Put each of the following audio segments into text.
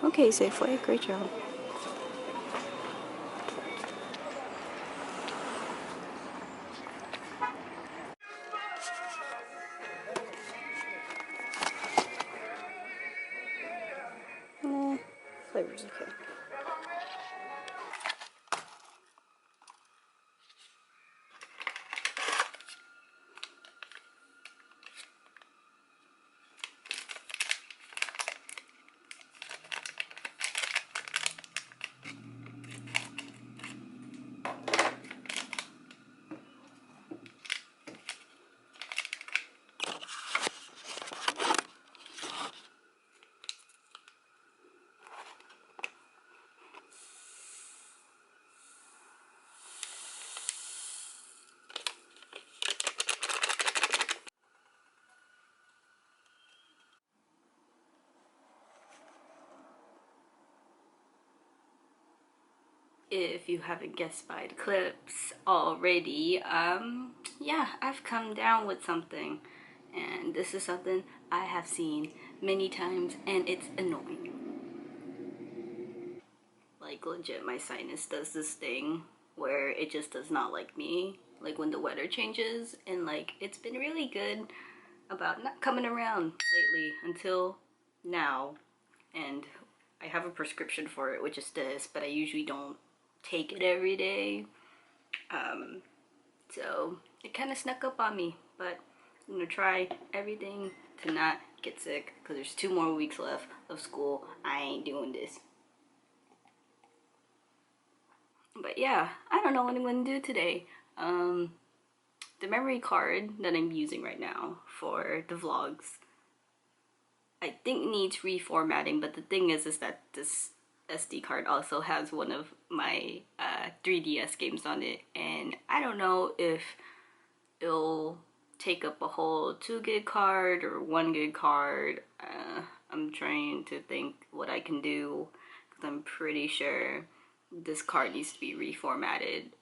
Okay, Safeway, great job. Flavor's okay. If you haven't guessed by the clips already, yeah, I've come down with something, and this is something I have seen many times, and it's annoying. Like, legit, my sinus does this thing where it just does not like me, like when the weather changes, and like it's been really good about not coming around lately until now. And I have a prescription for it, which is this, but I usually don't take it every day. So it kind of snuck up on me, but I'm gonna try everything to not get sick because there's 2 more weeks left of school. I ain't doing this. But yeah, I don't know what I'm gonna do today. The memory card that I'm using right now for the vlogs, I think needs reformatting, but the thing is that this SD card also has one of my 3DS games on it, and I don't know if it'll take up a whole 2 gig card or 1 gig card. I'm trying to think what I can do because I'm pretty sure this card needs to be reformatted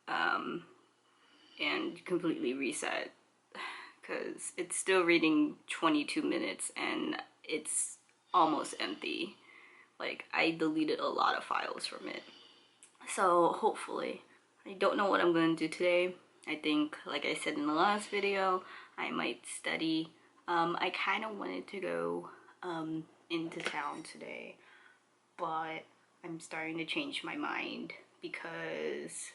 and completely reset because it's still reading 22 minutes and it's almost empty. Like, I deleted a lot of files from it. So hopefully, I don't know what I'm going to do today. I think, like I said in the last video, I might study. I kind of wanted to go into town today, but I'm starting to change my mind because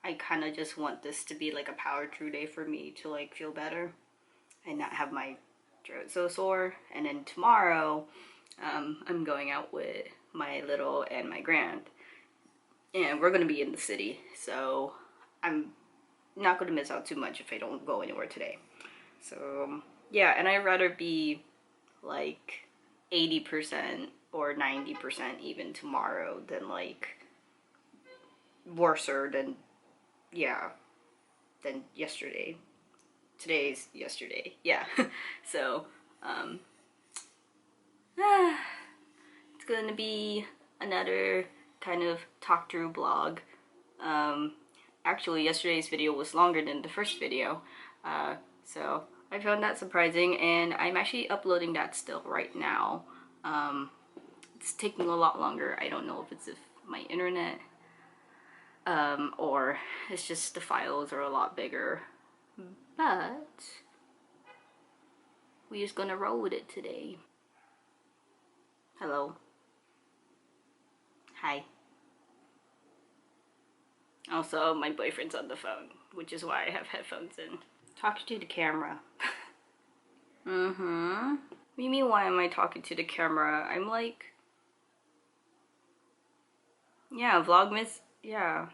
I kind of just want this to be like a power through day for me to like feel better and not have my throat so sore. And then tomorrow, I'm going out with my little and my grand, and we're gonna be in the city, so I'm not gonna miss out too much if I don't go anywhere today. So yeah, and I'd rather be like 80% or 90% even tomorrow than like worser than, yeah, than yesterday. Today's yesterday, yeah. So it's gonna be another kind of talk through vlog. Actually, yesterday's video was longer than the first video, so I found that surprising, and I'm actually uploading that still right now. It's taking a lot longer. I don't know if it's my internet or it's just the files are a lot bigger, but we're just gonna roll with it today. Hello. Hi. Also, my boyfriend's on the phone, which is why I have headphones in. Talk to the camera. Mm-hmm. What do you mean, why am I talking to the camera? I'm like... Yeah, Vlogmas, yeah.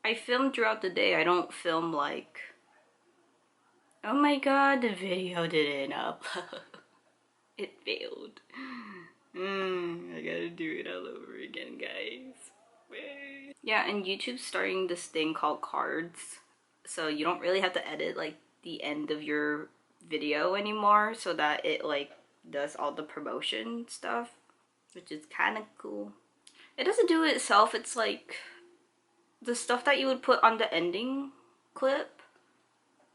I film throughout the day. I don't film like... Oh my god, the video didn't upload. It failed. I gotta do it all over again, guys. Yeah, and YouTube's starting this thing called cards, so you don't really have to edit like the end of your video anymore, so that it like does all the promotion stuff, which is kind of cool. It doesn't do it itself. It's like the stuff that you would put on the ending clip.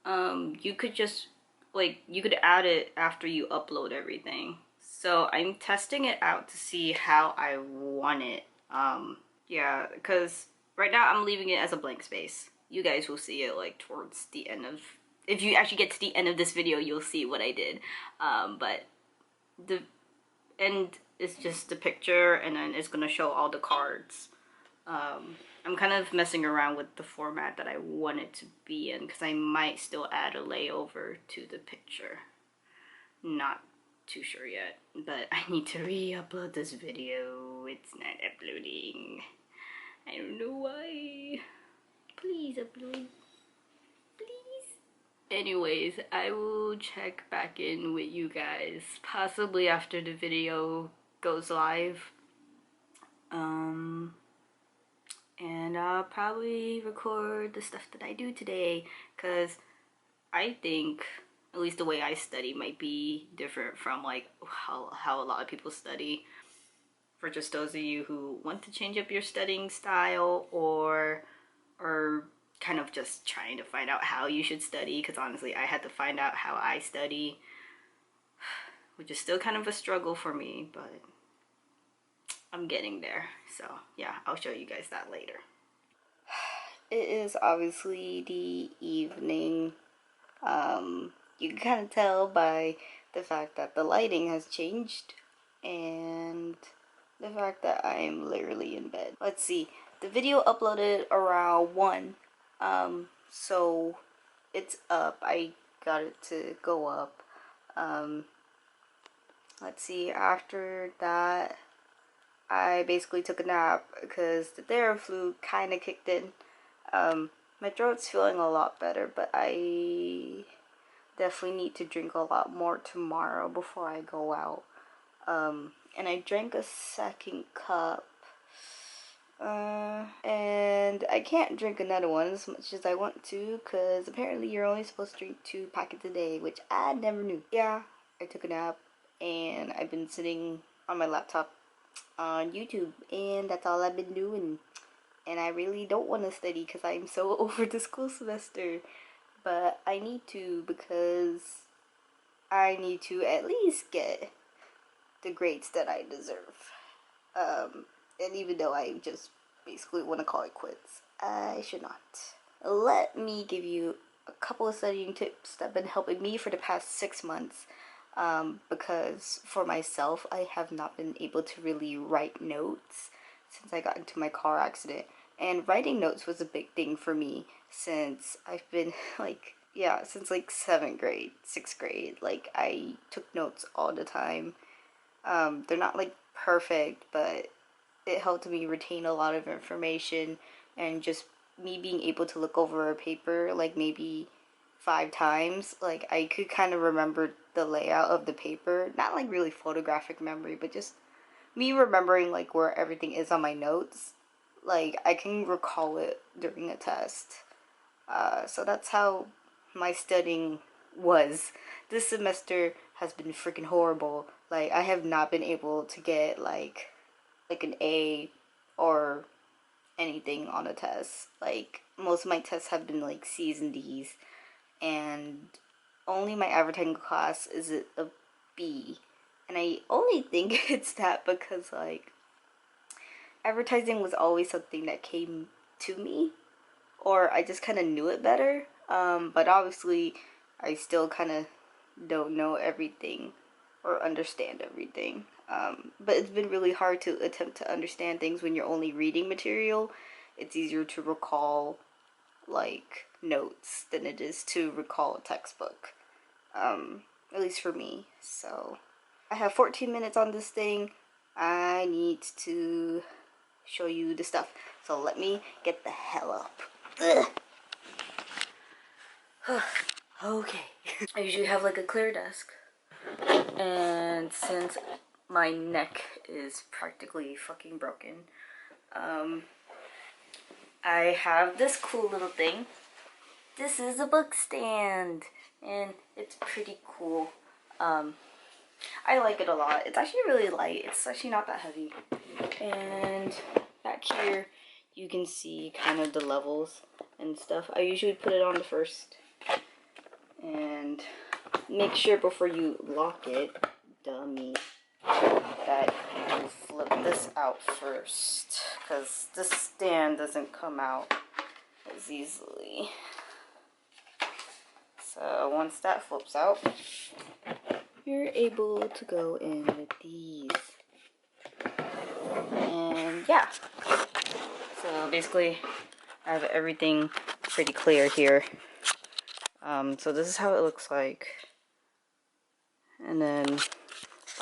You could just like, you could add it after you upload everything. So I'm testing it out to see how I want it. Yeah, because right now I'm leaving it as a blank space. You guys will see it like towards the end of, if you actually get to the end of this video, you'll see what I did. But the end is just the picture, and then it's gonna show all the cards. I'm kind of messing around with the format that I want it to be in, because I might still add a layover to the picture. Not too sure yet, but I need to re-upload this video. It's not uploading. I don't know why. Please upload. Please. Anyways, I will check back in with you guys possibly after the video goes live. And I'll probably record the stuff that I do today, because I think at least the way I study might be different from like how a lot of people study. For just those of you who want to change up your studying style, or kind of just trying to find out how you should study, because honestly I had to find out how I study, which is still kind of a struggle for me, but I'm getting there. So yeah, I'll show you guys that later. It is obviously the evening. You can kind of tell by the fact that the lighting has changed and the fact that I am literally in bed. Let's see, the video uploaded around 1, so it's up. I got it to go up. Let's see, after that I basically took a nap because the Theraflu kind of kicked in. My throat's feeling a lot better, but I definitely need to drink a lot more tomorrow before I go out. And I drank a second cup, and I can't drink another one as much as I want to, because apparently you're only supposed to drink 2 packets a day, which I never knew. Yeah, I took a nap, and I've been sitting on my laptop on YouTube, and that's all I've been doing. And I really don't want to study because I'm so over the school semester, but I need to, because I need to at least get the grades that I deserve. And even though I just basically want to call it quits, I should not. Let me give you a couple of studying tips that have been helping me for the past 6 months. Because for myself, I have not been able to really write notes since I got into my car accident. And writing notes was a big thing for me since I've been since 7th grade, 6th grade. Like, I took notes all the time. They're not like perfect, but it helped me retain a lot of information, and just me being able to look over a paper like maybe 5 times, like I could kind of remember the layout of the paper. Not like really photographic memory, but just me remembering like where everything is on my notes. Like, I can recall it during a test. So that's how my studying was. This semester has been freaking horrible. Like, I have not been able to get like an A or anything on a test. Like, most of my tests have been like C's and D's, and only my advertising class is a B. And I only think it's that because like advertising was always something that came to me, or I just kind of knew it better. But obviously I still kind of don't know everything or understand everything. But it's been really hard to attempt to understand things when you're only reading material. It's easier to recall like notes than it is to recall a textbook, at least for me. So I have 14 minutes on this thing. I need to show you the stuff, so let me get the hell up. Okay. I usually have like a clear desk, and since my neck is practically fucking broken, I have this cool little thing. This is a book stand, and it's pretty cool. I like it a lot. It's actually really light. It's actually not that heavy. And back here, you can see kind of the levels and stuff. I usually put it on the first. And make sure before you lock it, dummy, that you flip this out first, because this stand doesn't come out as easily. So once that flips out, you're able to go in with these. And yeah, so basically I have everything pretty clear here. So this is how it looks like. And then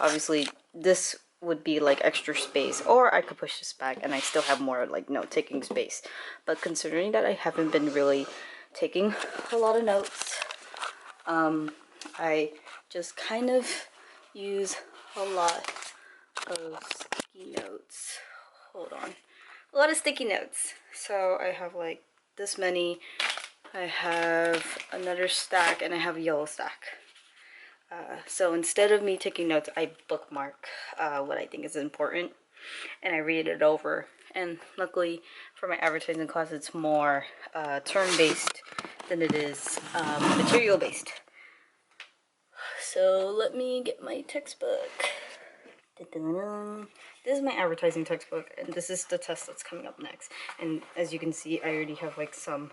obviously this would be like extra space, or I could push this back and I still have more like note-taking space. But considering that I haven't been really taking a lot of notes, I just kind of use a lot of sticky notes. Hold on. A lot of sticky notes. So I have like this many. I have another stack and I have a yellow stack. So instead of me taking notes, I bookmark what I think is important and I read it over. And luckily for my advertising class, it's more term-based than it is material-based. So let me get my textbook. This is my advertising textbook, and this is the test that's coming up next. And as you can see, I already have like some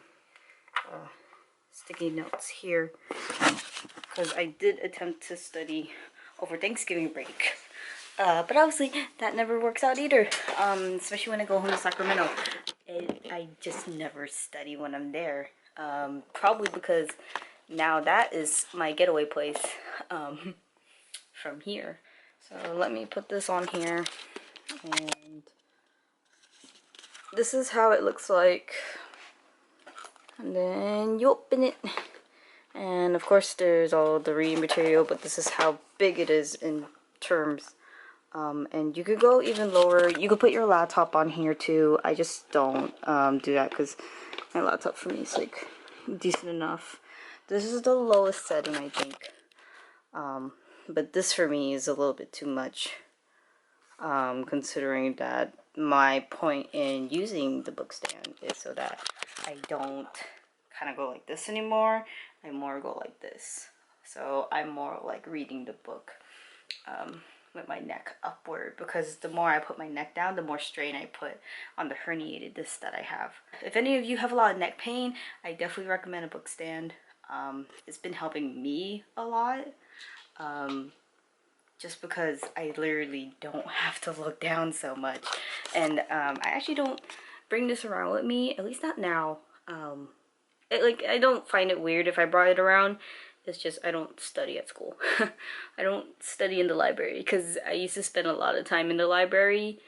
sticky notes here, because I did attempt to study over Thanksgiving break. But obviously that never works out either, especially when I go home to Sacramento. I just never study when I'm there, probably because now that is my getaway place from here. So let me put this on here, and this is how it looks like. And then you open it, and of course there's all the reading material, but this is how big it is in terms. And you could go even lower. You could put your laptop on here too. I just don't do that because my laptop for me is like decent enough. This is the lowest setting, I think. But this for me is a little bit too much, considering that my point in using the book stand is so that I don't kind of go like this anymore. I more go like this. So I'm more like reading the book with my neck upward, because the more I put my neck down, the more strain I put on the herniated disc that I have. If any of you have a lot of neck pain, I definitely recommend a book stand. It's been helping me a lot. Just because I literally don't have to look down so much. And I actually don't bring this around with me, at least not now. I don't find it weird if I brought it around. It's just I don't study at school. I don't study in the library, because I used to spend a lot of time in the library,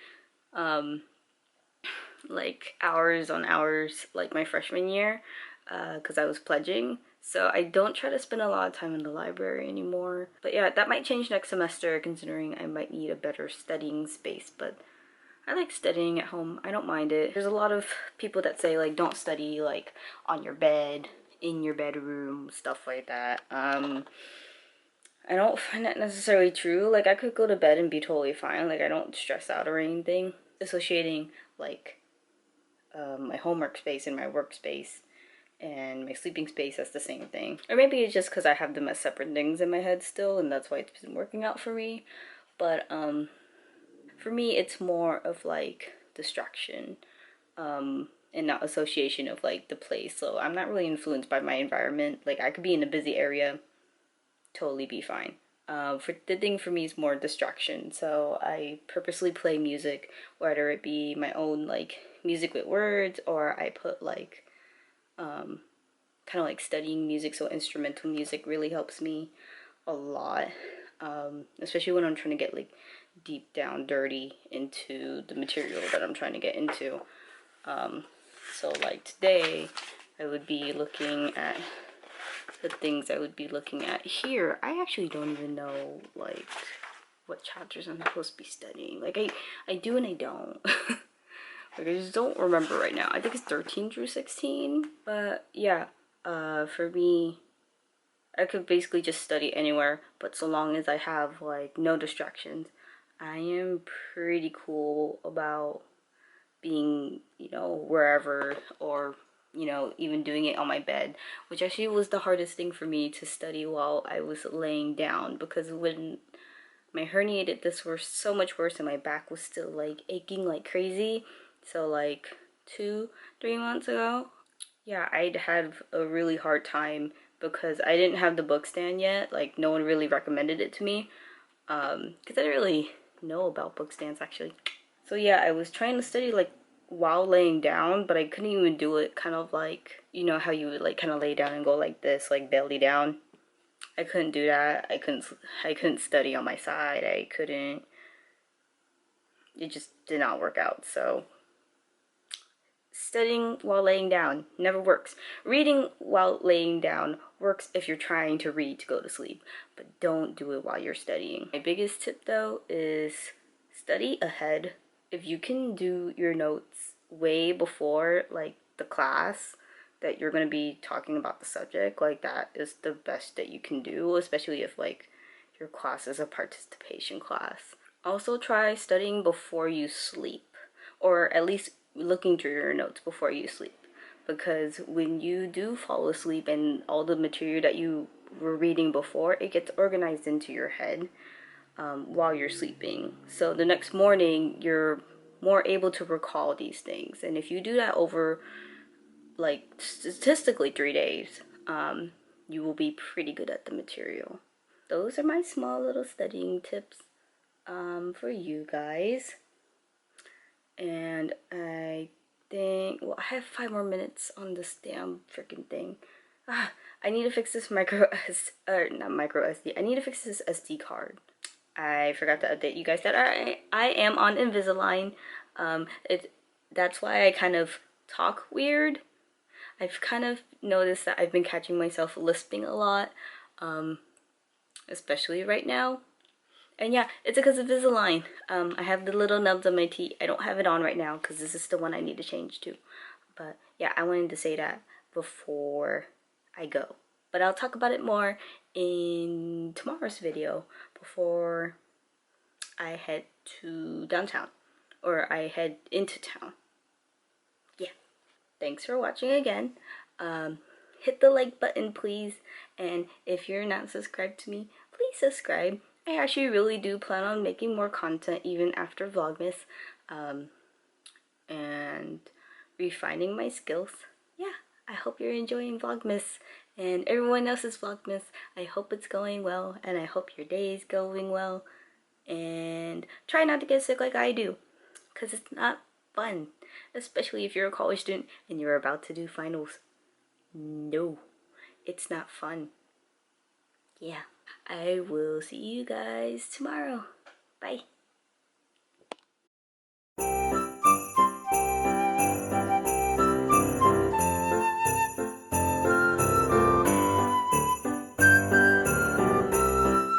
like hours on hours, like my freshman year, because I was pledging. So I don't try to spend a lot of time in the library anymore. But yeah, that might change next semester, considering I might need a better studying space. But I like studying at home. I don't mind it. There's a lot of people that say like don't study like on your bed, in your bedroom, stuff like that. I don't find that necessarily true. Like I could go to bed and be totally fine. Like I don't stress out or anything. Associating like my homework space and my workspace and my sleeping space as the same thing. Or maybe it's just because I have them as separate things in my head still, and that's why it's been working out for me. But for me, it's more of like distraction, and not association of like the place. So I'm not really influenced by my environment. Like I could be in a busy area, totally be fine. For the thing for me is more distraction. So I purposely play music, whether it be my own like music with words, or I put like kind of like studying music. So instrumental music really helps me a lot, especially when I'm trying to get like deep down dirty into the material that I'm trying to get into. So like today I would be looking at the things I would be looking at here. I actually don't even know like what chapters I'm supposed to be studying. Like I do and I don't. Like I just don't remember right now. I think it's 13 through 16. But yeah, for me, I could basically just study anywhere, but so long as I have like no distractions, I am pretty cool about being, you know, wherever, or you know, even doing it on my bed, which actually was the hardest thing for me to study while I was laying down, because when My herniated discs were so much worse and my back was still like aching like crazy. So like 2-3 months ago, yeah, I'd had a really hard time because I didn't have the book stand yet. Like no one really recommended it to me because I didn't really know about book stands actually. So yeah, I was trying to study like while laying down, but I couldn't even do it kind of like, you know how you would like kind of lay down and go like this, like belly down. I couldn't do that. I couldn't study on my side. I couldn't, it just did not work out. So studying while laying down never works. Reading while laying down works if you're trying to read to go to sleep, but don't do it while you're studying. My biggest tip though is study ahead. If you can do your notes way before like the class that you're going to be talking about the subject, like that is the best that you can do, especially if like your class is a participation class. Also try studying before you sleep, or at least looking through your notes before you sleep, because when you do fall asleep and all the material that you were reading before, it gets organized into your head while you're sleeping. So the next morning you're more able to recall these things, and if you do that over like statistically 3 days, you will be pretty good at the material. Those are my small little studying tips for you guys. And I think, well, I have 5 more minutes on this damn freaking thing. I need to fix this not micro SD. I need to fix this SD card. I forgot to update you guys that I am on Invisalign. That's why I kind of talk weird. I've kind of noticed that I've been catching myself lisping a lot, especially right now. And yeah, it's because of Invisalign. I have the little nubs on my teeth. I don't have it on right now because this is the one I need to change to. But yeah, I wanted to say that before I go. But I'll talk about it more in tomorrow's video before I head to downtown. Or I head into town. Yeah. Thanks for watching again. Hit the like button, please. And if you're not subscribed to me, please subscribe. I actually really do plan on making more content even after Vlogmas. And refining my skills. Yeah, I hope you're enjoying Vlogmas. And everyone else's Vlogmas. I hope it's going well. And I hope your day is going well. And try not to get sick like I do, because it's not fun, especially if you're a college student and you're about to do finals. No, it's not fun. Yeah, I will see you guys tomorrow. Bye.